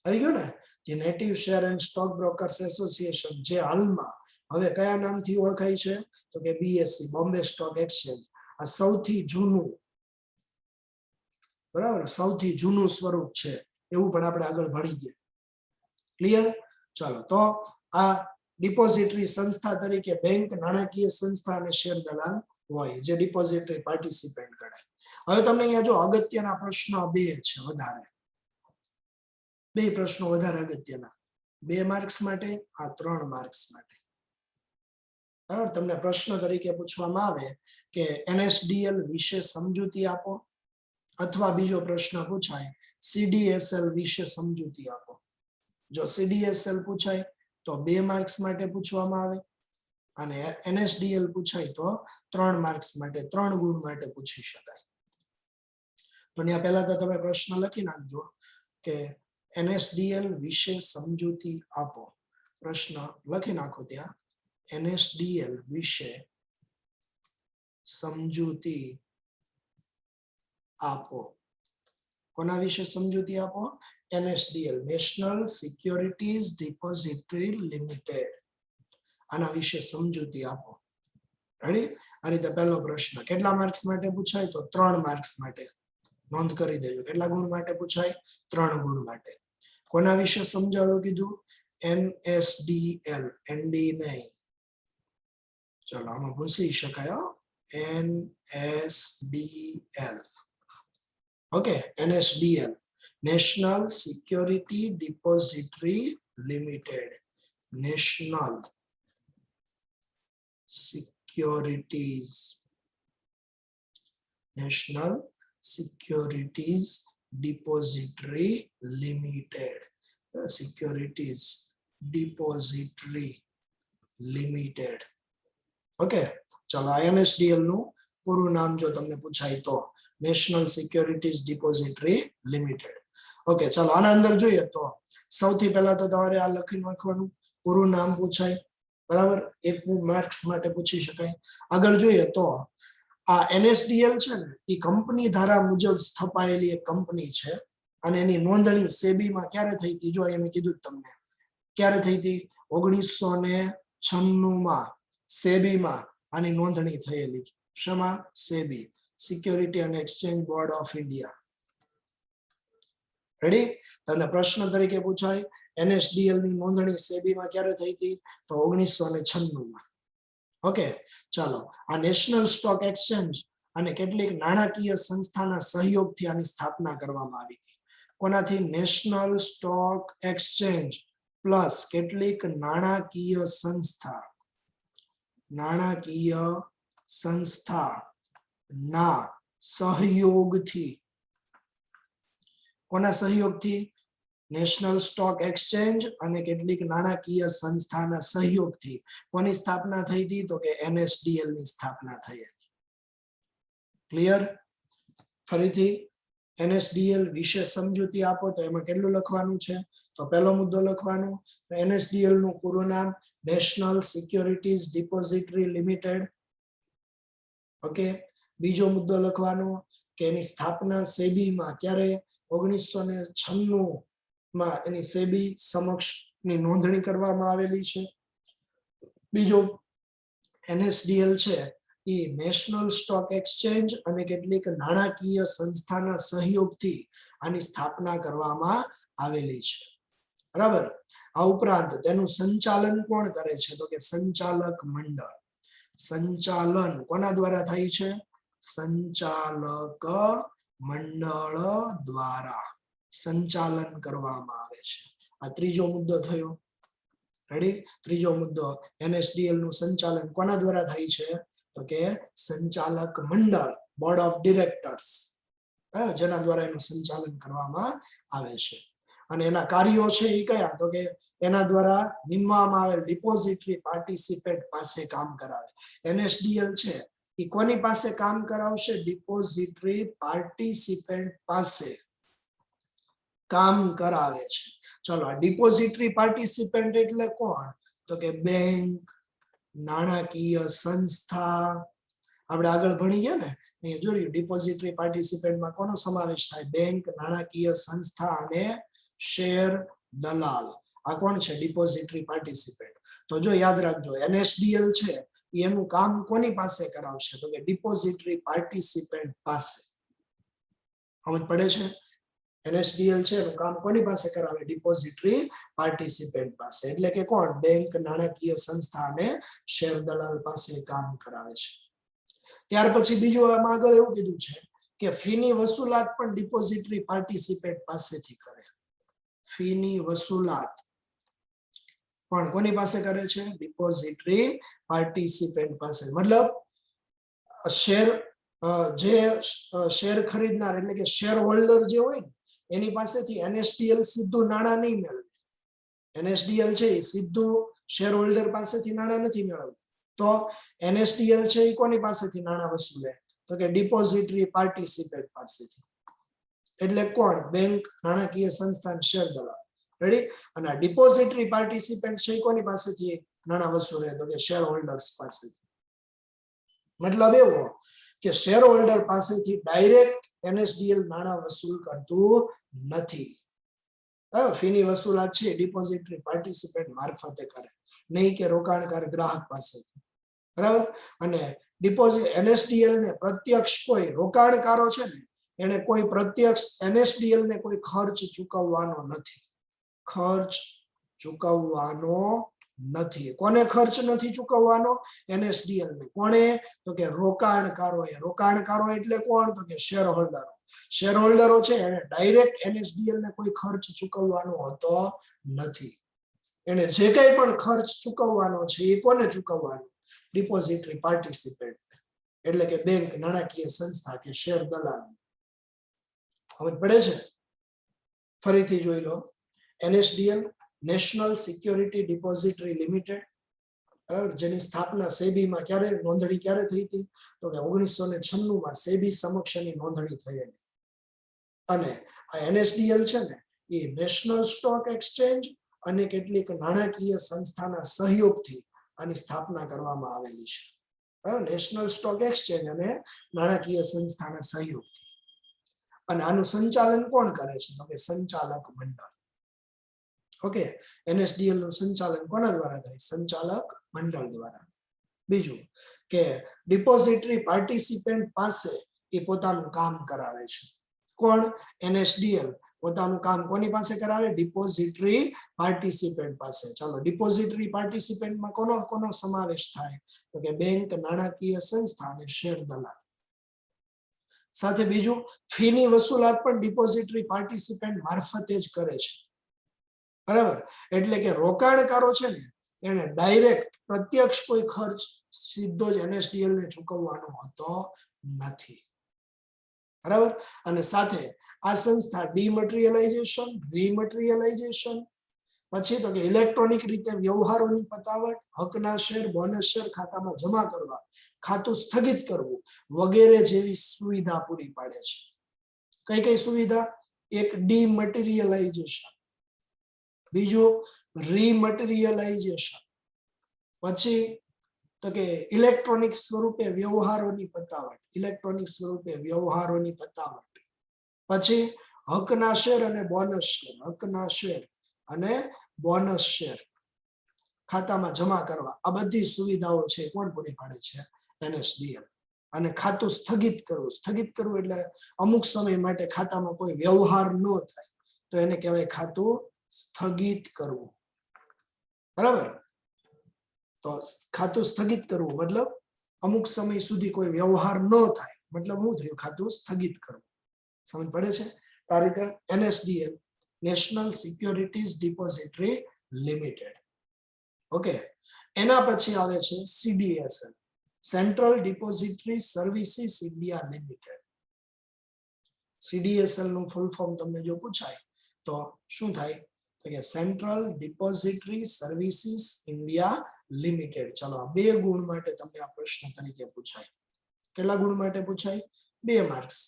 આવી ગયું ને? The native share and stock brokers association જે હાલમાં હવે કયા નામથી ઓળખાય છે? તો કે BSE, બોમ્બે સ્ટોક એક્સચેન્જ. આ સૌથી જૂનું, બરાબર, સૌથી જૂનું સ્વરૂપ છે એવું પણ આપણે આગળ ભણી ગયા. ક્લિયર? ચાલો, તો આ ડિપોઝિટરી સંસ્થા તરીકે બેંક, નાણાકીય સંસ્થા અને શેર દલાલ હોય જે ડિપોઝિટરી પાર્ટિસિપેન્ટ ગણાય. હવે તમને અહીંયા જો અગત્યના પ્રશ્નો 2 છે વધારે. 2 પ્રશ્નો વધારે અગત્યના. 2 માર્ક્સ માટે, આ 3 માર્ક્સ માટે. બરાબર? તમને પ્રશ્ન તરીકે પૂછવામાં આવે કે NSDL વિશે સમજૂતી આપો, અથવા બીજો પ્રશ્ન પૂછાય CDSL વિશે સમજૂતી આપો. જો CDSL પૂછાય તો 2 માર્ક્સ માટે પૂછવામાં આવે અને NSDL પૂછાય તો 3 માર્ક્સ માટે, 3 ગુણ માટે પૂછી શકાય. તો ત્યાં પહેલા તો તમે પ્રશ્ન લખી નાખજો કે NSDL વિશે સમજૂતી આપો. પ્રશ્ન લખી નાખો ત્યાં, NSDL વિશે સમજૂતી આપો. કોના વિશે સમજૂતી આપો? NSDL, national securities depository limited. આના વિશે સમજૂતી આપો. રેડી? આ રીતે પહેલો પ્રશ્ન કેટલા માર્ક્સ માટે પૂછાય? તો 3 માર્ક્સ માટે. નોંધ કરી દેજો. કેટલા ગુણ માટે પૂછાય? 3 ગુણ માટે. કોના વિશે સમજાવ્યું કીધું? NSDL, ND નહીં. ચલો આમાં પૂછી શકાય. NSDL. Okay, NSDL, national security depository limited. National securities, national securities depository limited. Securities depository limited. Okay, ચલો NSDL નું પૂરું નામ જો તમને પૂછાય તો national securities depository limited. Okay, ચલો આના અંદર જોઈએ તો સૌથી પહેલા તો તમારે આ લખી નાખવાનું. પૂરું નામ પૂછાય, બરાબર, 1 માર્ક્સ માટે પૂછી શકાય. આગળ જોઈએ તો આ NSDL છે ને એ કંપની ધારા મુજબ સ્થપાયેલી એક કંપની છે અને એની નોંધણી સેબી માં ક્યારે થઈ હતી? જો એમ કીધું તમને ક્યારે થઈ હતી? 1996 માં સેબી માં આની નોંધણી થયેલી. શેમાં? સેબી, સિક્યોરિટી અને exchange board of India. Ready? તમને પ્રશ્ન તરીકે પૂછાય NSDL ની નોંધણી સેબી માં ક્યારે થઈ હતી? તો 1996 માં. ઓકે, ચાલો આ નેશનલ સ્ટોક એક્સચેન્જ અને કેટલીક નાણાકીય સંસ્થાના સહયોગથી આની સ્થાપના કરવામાં આવી હતી. કોનાથી? નેશનલ સ્ટોક એક્સચેન્જ પ્લસ કેટલીક નાણાકીય સંસ્થા, નાણાકીય સંસ્થાના સહયોગથી. કોના સહયોગથી? નેશનલ સ્ટોક એક્સચેન્જ અને કેટલીક નાણાકીય સંસ્થાના સહયોગથી. કોની સ્થાપના થઈ હતી? તો કે NSDL ની સ્થાપના થઈ હતી. ક્લિયર? ફરીથી NSDL વિશે સમજૂતી આપો તો એમાં કેટલું લખવાનું છે? તો પહેલો મુદ્દો લખવાનો, NSDL નું પૂરું નામ national securities depository limited. Okay, બીજો મુદ્દો લખવાનો કે એની સ્થાપના સેબી માં ક્યારે? 1996 માં એની સેબી સમક્ષ ની નોંધણી કરવામાં આવેલી છે. બીજો, NSDL છે એ નેશનલ સ્ટોક એક્સચેન્જ અને કેટલીક નાણાકીય સંસ્થાના સહયોગથી આની સ્થાપના કરવામાં આવેલી છે. બરાબર? આ ઉપરાંત તેનું સંચાલન કોણ કરે છે? તો કે સંચાલક મંડળ. સંચાલન કોના દ્વારા થાય છે? સંચાલક મંડળ દ્વારા સંચાલન કરવામાં આવે છે. આ ત્રીજો મુદ્દો થયો. રેડી? ત્રીજો મુદ્દો, NSDL નું સંચાલન કોના દ્વારા થાય છે? તો કે સંચાલક મંડળ, બોર્ડ ઓફ ડિરેક્ટર્સ, જેના દ્વારા એનું સંચાલન કરવામાં આવે છે. અને એના કાર્યો છે એ કયા? તો કે એના દ્વારા નિમવામાં આવેલ ડિપોઝિટરી પાર્ટિસિપેન્ટ પાસે કામ કરાવે. NSDL છે એ કોની પાસે કામ કરાવશે? ડિપોઝિટરી પાર્ટિસિપેન્ટ પાસે કામ કરાવે છે. ચલો, આ ડિપોઝિટરી પાર્ટિસિપેન્ટ એટલે કોણ? તો કે બેંક, નાણાકીય સંસ્થા. આપણે આગળ ભણી ગયા ને, અહીંયા જોયું ડિપોઝિટરી પાર્ટિસિપેન્ટમાં કોનો સમાવેશ થાય? બેંક, નાણાકીય સંસ્થા અને શેર દલાલ. આ કોણ છે? Depository participant. તો જો યાદ રાખજો, NSDL છે એનું કામ કોની પાસે કરાવશે? તો કે ડિપોઝિટરી પાર્ટિસિપેન્ટ પાસે. સમજ પડે છે? NSDL છે એનું કામ કોની પાસે કરાવે? ડિપોઝિટરી પાર્ટિસિપેન્ટ પાસે. એટલે કે કોણ? બેંક, નાણાકીય સંસ્થા અને શેર દલાલ પાસે કામ કરાવે છે. ત્યાર પછી બીજું આમાં આગળ એવું કીધું છે કે ફીની વસૂલાત પણ ડિપોઝિટરી પાર્ટિસિપેન્ટ પાસેથી કરે. ફીની વસૂલાત પણ કોની પાસે કરે છે? ડિપોઝિટરી પાર્ટિસિપેન્ટ પાસે. મતલબ શેર જે શેર ખરીદનાર એટલે કે શેર હોલ્ડર જે હોય ને એની પાસેથી NSDL સીધું નાણાં નહીં મેળવે. NSDL છે એ સીધું શેર હોલ્ડર પાસેથી નાણાં નથી મેળવતું. તો NSDL છે એ કોની પાસેથી નાણાં વસૂલે? તો કે ડિપોઝિટરી પાર્ટિસિપેન્ટ પાસેથી. એટલે કોણ? બેંક, નાણાકીય સંસ્થા, શેર દલાલ. રેડી? અને ડિપોઝિટરી પાર્ટિસિપેન્ટ છે એ કોની પાસેથી નાણાં વસૂલે? તો કે શેર હોલ્ડર્સ પાસેથી. મતલબ એવો કે શેર હોલ્ડર પાસેથી ડાયરેક્ટ NSDL નાણાં વસૂલ કરતું નથી. ફીની વસૂલાત છે ડિપોઝિટરી પાર્ટિસિપન્ટ મારફતે કરે, નહીં કે રોકાણકાર ગ્રાહક પાસેથી, બરાબર. અને ડિપોઝિટ એનએસડીએલ ને પ્રત્યક્ષ કોઈ રોકાણકારો છે ને એને કોઈ પ્રત્યક્ષ એનએસડીએલ ને કોઈ ખર્ચ ચૂકવવાનો નથી, ખર્ચ ચૂકવવાનો નથી. કોને ખર્ચ નથી ચૂકવવાનો? એનએસડીએલ ને. કોણે? તો કે રોકાણકારો. રોકાણકારો એટલે કોણ? તો કે શેર હોલ્ડરો. શેર હોલ્ડરો છે એને ડાયરેક્ટ એનએસડીએલ ને કોઈ ખર્ચ ચૂકવવાનો હોતો નથી. એને જે કંઈ પણ ખર્ચ ચૂકવવાનો છે એ કોને ચૂકવવાનો? ડિપોઝિટરી પાર્ટિસિપન્ટ, એટલે કે બેંક, નાણાકીય સંસ્થા કે શેર દલાલ. સમજ પડે છે? ફરીથી જોઈ લો. NSDL national security depository limited, બરાબર, જેની સ્થાપના સેબીમાં ક્યારે, નોંધણી ક્યારે થઈ હતી? તો કે 1996 માં સેબી સમક્ષ એની નોંધણી થઈ હતી. અને આ એનએસડીએલ છે ને એ નેશનલ સ્ટોક એક્સચેન્જ અને કેટલીક નાણાકીય સંસ્થાના સહયોગથી આની સ્થાપના કરવામાં આવેલી છે. નેશનલ સ્ટોક એક્સચેન્જ અને નાણાકીય સંસ્થાના સહયોગથી. અને આનું સંચાલન કોણ કરે છે? તો કે સંચાલક મંડળ. ઓકે, એનએસડીએલ નું સંચાલન કોના દ્વારા થાય? સંચાલક મંડળ દ્વારા. બીજું કે ડિપોઝિટરી પાર્ટિસિપન્ટ પાસે એ પોતાનું કામ કરાવે છે. કોણ? એનએસડીએલ પોતાનું કામ કોની પાસે કરાવે? ડિપોઝિટરી પાર્ટિસિપન્ટ પાસે. ચાલો, ડિપોઝિટરી પાર્ટિસિપન્ટમાં કોનો કોનો સમાવેશ થાય? તો કે બેંક, નાણાકીય સંસ્થા અને શેર દલાલ. સાથે બીજું, ફીની વસૂલાત પણ ડિપોઝિટરી પાર્ટિસિપન્ટ મારફતે જ કરે છે, બરાબર. એટલે કે રોકાણકારો છે ને એને ડાયરેક્ટ પ્રત્યક્ષ કોઈ ખર્ચ સીધો જ એનએસડીએલ ને ચૂકવવાનો હોતો નથી, બરાબર. અને સાથે આ સંસ્થા ડીમટીરિયલાઇઝેશન, રીમટીરિયલાઇઝેશન, પછી તો કે ઇલેક્ટ્રોનિક રીતે વ્યવહારોની પતાવટ, હકના શેર, બોનસ શેર ખાતામાં જમા કરવા, ખાતું સ્થગિત કરવું વગેરે જેવી સુવિધા પૂરી પાડે છે. કઈ કઈ સુવિધા? એક ડીમટીરિયલાઇઝેશન, બીજું રીમટીરિયલાઇઝેશન, પછી તો કે ઇલેક્ટ્રોનિક સ્વરૂપે વ્યવહારોની પતાવટ, ઇલેક્ટ્રોનિક સ્વરૂપે વ્યવહારોની પતાવટ, પછી હકના શેર અને બોનસ શેર, હકના શેર અને બોનસ શેર ખાતામાં જમા કરવા. આ બધી સુવિધાઓ છે કોણ પૂરી પાડે છે? એનએસડીએલ. અને ખાતું સ્થગિત કરવું, સ્થગિત કરવું એટલે અમુક સમય માટે ખાતામાં કોઈ વ્યવહાર ન થાય તો એને કહેવાય ખાતું સ્થગિત કરવું, બરાબર. તો ખાતું સ્થગિત કરવું મતલબ અમુક સમય સુધી કોઈ વ્યવહાર ન થાય, મતલબ શું થયું? ખાતું સ્થગિત કરવું. સમજ પડે છે? આ રીતે NSDL, national securities depository limited. Okay, એના પછી આવે છે CDSL, central depository services India limited. CDSL નું ફૂલ ફોર્મ તમને જો પૂછાય તો શું થાય? તો કે central depository services India limited. ચાલો, આ 2 ગુણ માટે તમને આ પ્રશ્ન તરીકે પૂછાય. કેટલા ગુણ માટે પૂછાય? 2 marks.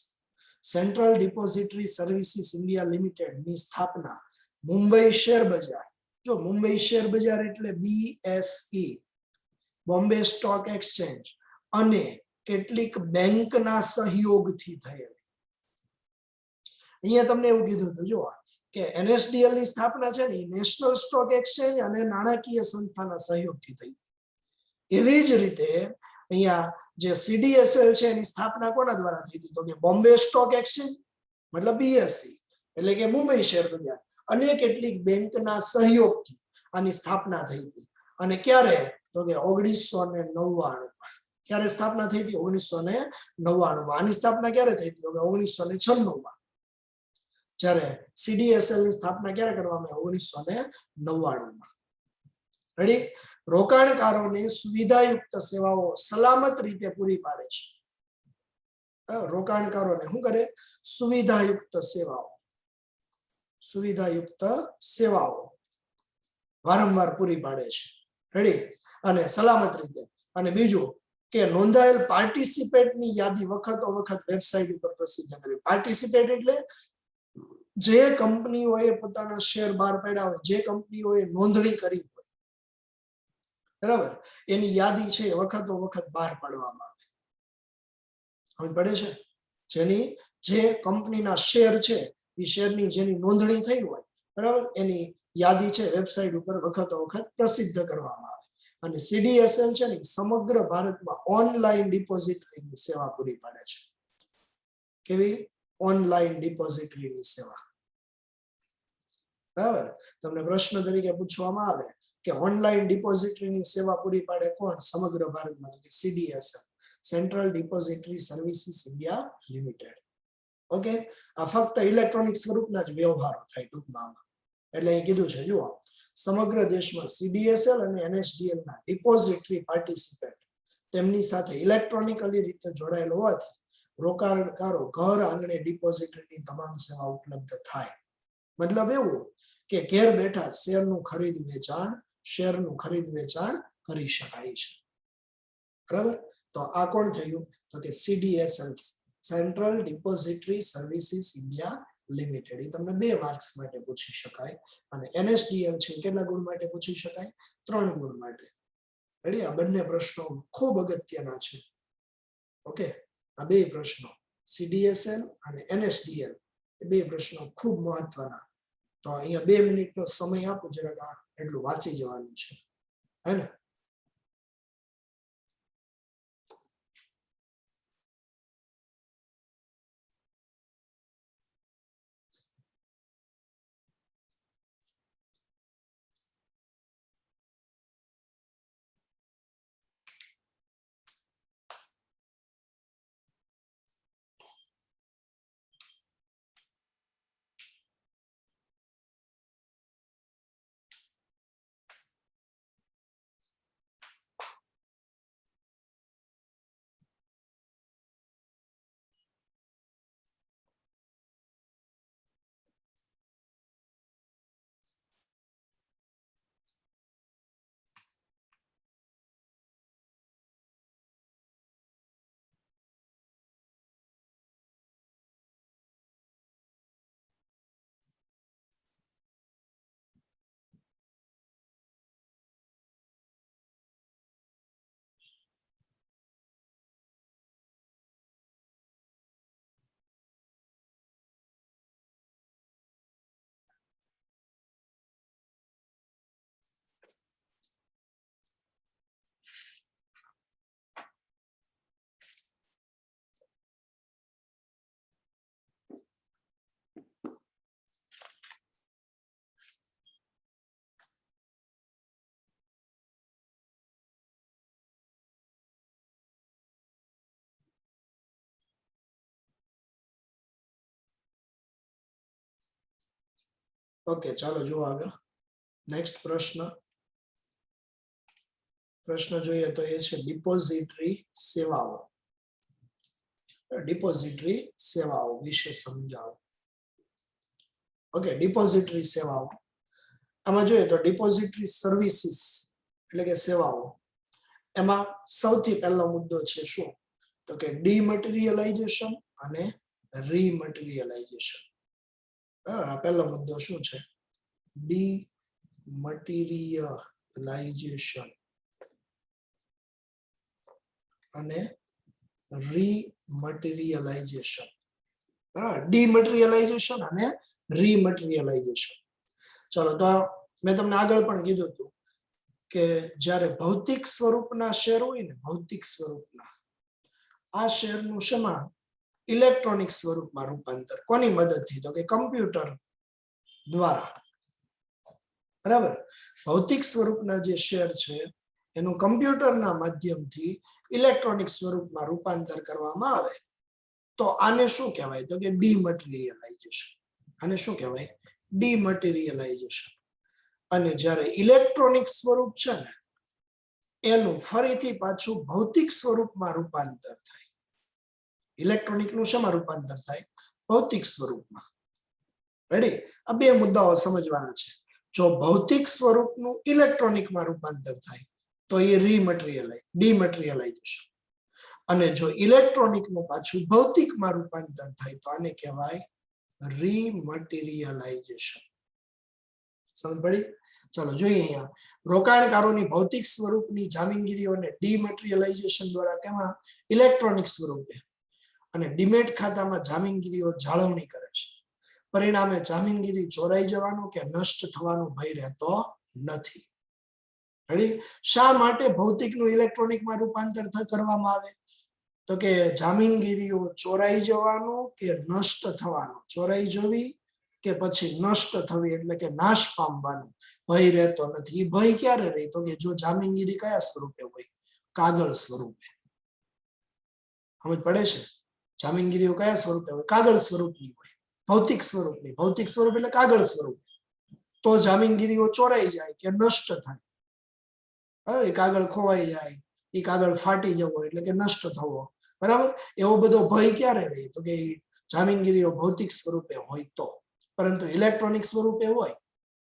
Central depository services India limited ની સ્થાપના મુંબઈ શેર બજાર, જો મુંબઈ શેર બજાર એટલે બીએસઈ, બોમ્બે સ્ટોક એક્સચેન્જ અને કેટલીક બેંકના સહયોગથી થયેલી. અહીંયા તમને એવું કીધું હતું જો કે એનએસડીએલ ની સ્થાપના છે ને નેશનલ સ્ટોક એક્સચેન્જ અને નાણાકીય સંસ્થાના સહયોગથી થઈ. એવી જ રીતે અહીંયા જે સીડીએસએલ છે એની સ્થાપના કોના દ્વારા થઈ હતી? તો કે બોમ્બે સ્ટોક એક્સચેન્જ મતલબ બીએસઈ એટલે કે મુંબઈ શેર બજાર અને કેટલીક બેંકના સહયોગથી આની સ્થાપના થઈ હતી. અને ક્યારે? તો કે 1999. ક્યારે સ્થાપના થઈ હતી? 1999. આની સ્થાપના ક્યારે થઈ હતી? તો કે 1996. જ્યારે સીડીએસએલ ની સ્થાપના ક્યારે કરવામાં આવી? 1999. રેડી? રોકાણકારોને સુવિધાયુક્ત સેવાઓ સલામત રીતે પૂરી પાડે છે. રોકાણકારોને શું કરે? સુવિધાયુક્ત સેવાઓ, સુવિધાયુક્ત સેવાઓ વારંવાર પૂરી પાડે છે. રેડી? અને સલામત રીતે. અને બીજું કે નોંધાયેલ પાર્ટિસિપેટની યાદી વખતો વખત વેબસાઇટ ઉપર પ્રસિદ્ધ કરવી. પાર્ટિસિપેટ એટલે જે કંપનીઓએ પોતાના શેર બહાર પાડ્યા હોય, જે કંપનીઓએ નોંધણી કરી હોય, બરાબર, એની યાદી છે વખતો વખત બહાર પાડવામાં આવે. સમજ પડે છે? જેની જે કંપનીના શેર છે એ શેરની જેની નોંધણી થઈ હોય બરાબર, એની યાદી છે વેબસાઇટ ઉપર વખતો વખત પ્રસિદ્ધ કરવામાં આવે. અને CDSL છે ને સમગ્ર ભારતમાં ઓનલાઈન ડિપોઝિટરીની સેવા પૂરી પાડે છે. કેવી? ઓનલાઈન ડિપોઝિટરીની સેવા. બરાબર, તમને પ્રશ્ન તરીકે પૂછવામાં આવે કે ઓનલાઈન ડિપોઝિટરીની સેવા પૂરી પાડે કોણ સમગ્ર ભારતમાં? CDSL, central depository services India limited. Okay, આ ફક્ત ઇલેક્ટ્રોનિક સ્વરૂપના જ વ્યવહારો થાય ટૂંકમાં. એટલે એ કીધું છે જુઓ, સમગ્ર દેશમાં CDSL અને NSDL ના ડિપોઝિટરી પાર્ટિસિપેટ તેમની સાથે ઇલેક્ટ્રોનિકલી રીતે જોડાયેલ હોવાથી રોકાણકારો ઘર આંગણે ડિપોઝિટરીની તમામ સેવા ઉપલબ્ધ થાય. મતલબ એવું કે ઘેર બેઠા શેરનું ખરીદ વેચાણ કરી શકાય છે. બરાબર, તો આ કોણ થયું? તો કે CDSL, central depository services India limited. એ તમને 2 માર્ક્સ માટે પૂછી શકાય. અને NSDL છે કેટલા ગુણ માટે પૂછી શકાય? 3 ગુણ માટે. રેડી, આ બંને પ્રશ્નો ખૂબ અગત્યના છે. ઓકે, આ 2 પ્રશ્નો CDSL અને NSDL એ 2 પ્રશ્નો ખૂબ મહત્વના. તો અહીંયા 2 મિનિટનો સમય આપો જરાક, એટલું વાંચી જવાનું છે, હે ને? ઓકે, ચાલો જુઓ આગળ. નેક્સ્ટ પ્રશ્ન જોઈએ તો એ છે ડિપોઝિટરી સેવાઓ. ડિપોઝિટરી સેવાઓ વિશે સમજાવો. ઓકે, ડિપોઝિટરી સેવાઓ આમાં જોઈએ તો ડિપોઝિટરી સર્વિસીસ એટલે કે સેવાઓ, એમાં સૌથી પહેલો મુદ્દો છે શું? તો કે ડીમટીરિયલાઇઝેશન અને રીમટીરિયલાઇઝેશન. આ પહેલો મુદ્દો શું છે? ડીમટીરિયલાઇઝેશન અને રીમટીરિયલાઇઝેશન. બરાબર, ડીમટીરિયલાઇઝેશન અને રીમટીરિયલાઇઝેશન. ચલો, તો મેં તમને આગળ પણ કીધું હતું કે જ્યારે ભૌતિક સ્વરૂપના શેર હોય ને, ભૌતિક સ્વરૂપના, આ શેરનું શેમાં? ઇલેક્ટ્રોનિક સ્વરૂપમાં રૂપાંતર. કોની મદદથી? તો કે કમ્પ્યુટર દ્વારા. બરાબર, ભૌતિક સ્વરૂપના જે શેર છે એનું કમ્પ્યુટરના માધ્યમથી ઇલેક્ટ્રોનિક સ્વરૂપમાં રૂપાંતર કરવામાં આવે તો આને શું કહેવાય? તો કે ડીમટીરિયલાઇઝેશન. આને શું કહેવાય? ડીમટીરિયલાઇઝેશન. અને જ્યારે ઇલેક્ટ્રોનિક સ્વરૂપ છે ને એનું ફરીથી પાછું ભૌતિક સ્વરૂપમાં રૂપાંતર થાય. ઇલેક્ટ્રોનિકનું શેમાં રૂપાંતર થાય? ભૌતિક સ્વરૂપમાં. રેડી, આ 2 મુદ્દાઓ સમજવાના છે. જો ભૌતિક સ્વરૂપનું ઇલેક્ટ્રોનિકમાં રૂપાંતર થાય તો એ ડીમટીરિયલાઇઝેશન. અને જો ઇલેક્ટ્રોનિકનું પાછું ભૌતિકમાં રૂપાંતર થાય તો આને કહેવાય રીમટીરિયલાઇઝેશન. સમજ પડી? ચલો જોઈએ અહીંયા, રોકાણકારોની ભૌતિક સ્વરૂપની જામીનગીરીઓને ડીમટીરિયલાઇઝેશન દ્વારા કેમાં? ઇલેક્ટ્રોનિક સ્વરૂપે. અને ડીમેટ ખાતામાં જામીનગીરીઓ જાળવણી કરે છે. પરિણામે જામીનગીરી ચોરાઈ જવાનો કે નષ્ટ થવાનો ભય રહેતો નથી. રેડી? શા માટે ભૌતિકનું ઇલેક્ટ્રોનિકમાં રૂપાંતર કરવામાં આવે? તો કે જામીનગીરીઓ ચોરાઈ જવાનો કે નષ્ટ થવાનો, ચોરાઈ જવી કે પછી નષ્ટ થવી એટલે કે નાશ પામવાનો ભય રહેતો નથી. એ ભય ક્યારે રહે? તો કે જો જામીનગીરી કયા સ્વરૂપે હોય? કાગળ સ્વરૂપે. સમજ પડે છે? જામીનગીરીઓ કયા સ્વરૂપે હોય? કાગળ સ્વરૂપની હોય, ભૌતિક સ્વરૂપની. ભૌતિક સ્વરૂપ એટલે કાગળ સ્વરૂપ. તો જામીનગીરીઓ ચોરાઈ જાય કે નષ્ટ થાય. એ કાગળ ખોવાઈ જાય, એ કાગળ ફાટી જવો એટલે કે નષ્ટ થવો, બરાબર? એવો બધો ભય ક્યારે રહે? તો કે જામીનગીરીઓ ભૌતિક સ્વરૂપે હોય તો. પરંતુ ઇલેક્ટ્રોનિક સ્વરૂપે હોય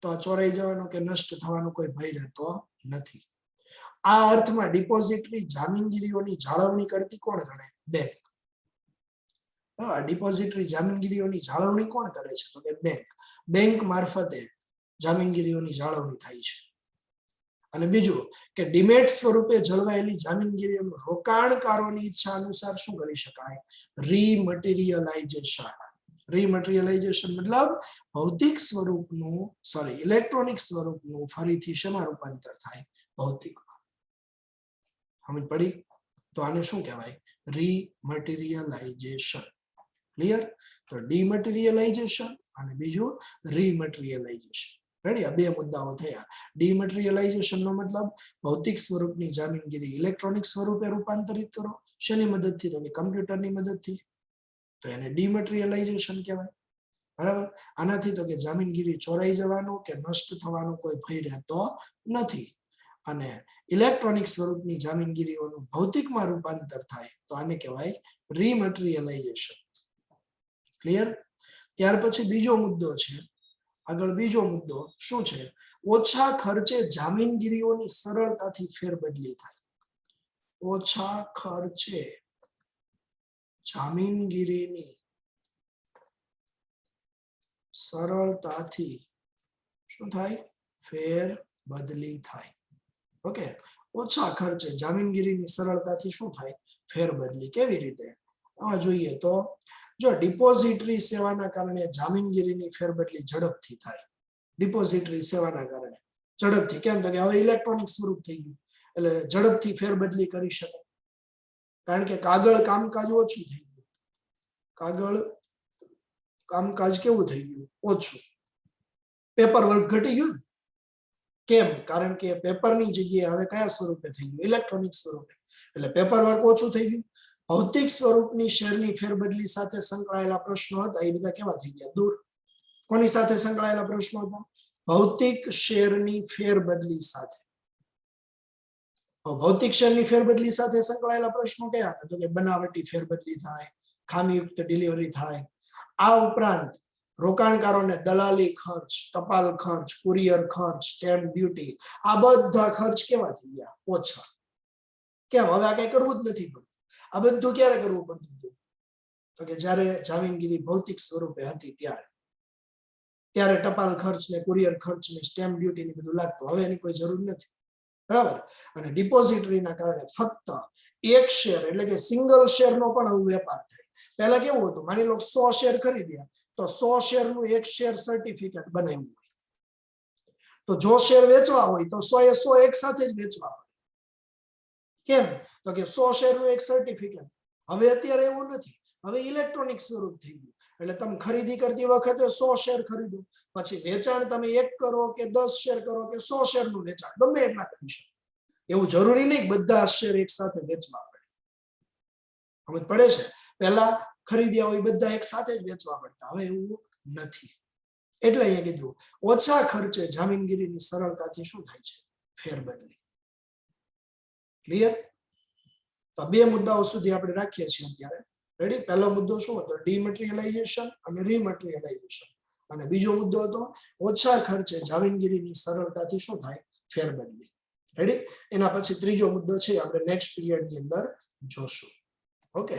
તો આ ચોરાઈ જવાનો કે નષ્ટ થવાનો કોઈ ભય રહેતો નથી. આ અર્થમાં ડિપોઝિટરી જામીનગીરીઓની જાળવણી કરતી કોણ ગણે? બેંક. ડિપોઝિટરી જામીનગીરીઓની જાળવણી કોણ કરે છે? તો કે બેંક. બેંક મારફતે જામીનગીરીઓની જાળવણી થાય છે. અને બીજું કે ડિમેટ સ્વરૂપે જળવાયેલી જામીનગીરીઓનું રોકાણકારોની ઈચ્છા અનુસાર શું કરી શકાય? રીમટીરિયલાઇઝેશન. રીમટીરિયલાઇઝેશન મતલબ ભૌતિક સ્વરૂપનું ઇલેક્ટ્રોનિક સ્વરૂપનું ફરીથી શેમાં રૂપાંતર થાય? ભૌતિકમાં. સમજ પડી? તો આને શું કહેવાય? રીમટીરિયલાઇઝેશન. ક્લિયર? તો ડીમટીરિયલાઇઝેશન અને બીજું રીમટીરિયલાઇઝેશન. રેડી? આ બે મુદ્દાઓ થયા. ડીમટીરિયલાઇઝેશન નો મતલબ ભૌતિક સ્વરૂપની જામીનગીરી ઇલેક્ટ્રોનિક સ્વરૂપે રૂપાંતરિત કરો. શેની મદદથી? તો કે કમ્પ્યુટરની મદદથી. તો એને ડીમટીરિયલાઇઝેશન કહેવાય. બરાબર? આનાથી તો કે જામીનગીરી ચોરાઈ જવાનો કે નષ્ટ થવાનો કોઈ ભય રહેતો નથી. અને ઇલેક્ટ્રોનિક સ્વરૂપની જામીનગીરીઓનું ભૌતિકમાં રૂપાંતર થાય તો આને કહેવાય રીમટીરિયલાઇઝેશન. ક્લિયર? ત્યાર પછી બીજો મુદ્દો છે. આગળ બીજો મુદ્દો શું છે? ઓછા ખર્ચે જામીનગીરીઓની સરળતાથી ફેરબદલી થાય. ઓછા ખર્ચે જામીનગીરીની સરળતાથી શું થાય? ફેરબદલી થાય. ઓકે, ઓછા ખર્ચે જામીનગીરીની સરળતાથી શું થાય? ફેરબદલી. કેવી રીતે? આ જોઈએ તો જો ડિપોઝિટરી સેવાના કારણે જામીનગીરીની ફેરબદલી ઝડપથી થાય. ડિપોઝિટરી સેવાના કારણે ઝડપથી. કેમ? તો કે હવે ઇલેક્ટ્રોનિક સ્વરૂપ થઈ ગયું એટલે ઝડપથી ફેરબદલી કરી શકાય. કારણ કે કાગળ કામકાજ ઓછું થઈ ગયું. કાગળ કામકાજ કેવું થઈ ગયું? ઓછું. પેપર વર્ક ઘટી ગયું ને. કેમ? કારણ કે પેપરની જગ્યાએ હવે કયા સ્વરૂપે થઈ ગયું? ઇલેક્ટ્રોનિક સ્વરૂપે. એટલે પેપર વર્ક ઓછું થઈ ગયું. ભૌતિક સ્વરૂપની શેરની ફેરબદલી સાથે સંકળાયેલા પ્રશ્નો હતા એ બધા કેવા થઈ ગયા? દૂર. કોની સાથે સંકળાયેલા પ્રશ્નો હતા? ભૌતિક શેરની ફેરબદલી સાથે. ભૌતિક શેરની ફેરબદલી સાથે સંકળાયેલા પ્રશ્નો કયા હતા? તો કે બનાવટી ફેરબદલી થાય, ખામીયુક્ત ડિલિવરી થાય. આ ઉપરાંત રોકાણકારોને દલાલી ખર્ચ, ટપાલ ખર્ચ, કુરિયર ખર્ચ, સ્ટેમ્પ ડ્યુટી, આ બધા ખર્ચ કેવા થઈ ગયા? ઓછા. કેમ? હવે આ કઈ કરવું જ નથી પડતું. આ બધું ક્યારે કરવું પડતું હતું? તો કે જ્યારે જામીનગીરી ભૌતિક સ્વરૂપે હતી ત્યારે ટપાલ ખર્ચ ને કુરિયર ખર્ચ ને સ્ટેમ્પ ડ્યુટી ને બધું લાગતું. હવે એની કોઈ જરૂર નથી. બરાબર? અને ડિપોઝિટરીના કારણે ફક્ત એક શેર એટલે કે સિંગલ શેરનો પણ વેપાર થાય. પહેલા કેવું હતું? માની લો 100 શેર ખરીદ્યા તો 100 શેરનું એક શેર સર્ટિફિકેટ બનાવ્યું હોય. તો જો શેર વેચવા હોય તો 100 એ 100 એક સાથે જ વેચવા પડે. કેમ? તો કે 100 શેરનું એક સર્ટિફિકેટ. હવે અત્યારે એવું નથી. હવે ઇલેક્ટ્રોનિક સ્વરૂપ થઈ ગયું. એટલે તમે ખરીદી કરતી વખતે 100 શેર ખરીદો, પછી વેચાણ તમે 1 કરો કે 10 શેર કરો કે 100 શેરનું વેચાણ ગમે એટલા કરી શકો. એવું જરૂરી નહીં બધા શેર એક સાથે વેચવા પડે. સમજ પડે છે? પહેલા ખરીદ્યા હોય બધા એક સાથે જ વેચવા પડતા. હવે એવું નથી. એટલે અહીંયા કીધું ઓછા ખર્ચે જામીનગીરીની સરળતાથી શું થાય છે? ફેરબદલી. ક્લિયર? તો બે મુદ્દાઓ સુધી આપણે રાખીએ છીએ અત્યારે. રેડી? પહેલો મુદ્દો શું હતો? ડીમટીરિયલાઇઝેશન અને રીમટીરિયલાઇઝેશન. અને બીજો મુદ્દો હતો ઓછા ખર્ચે જામીનગીરીની સરળતાથી શું થાય? ફેરબદલી. રેડી? એના પછી ત્રીજો મુદ્દો છે આપણે નેક્સ્ટ પીરિયડની અંદર જોશું. ઓકે.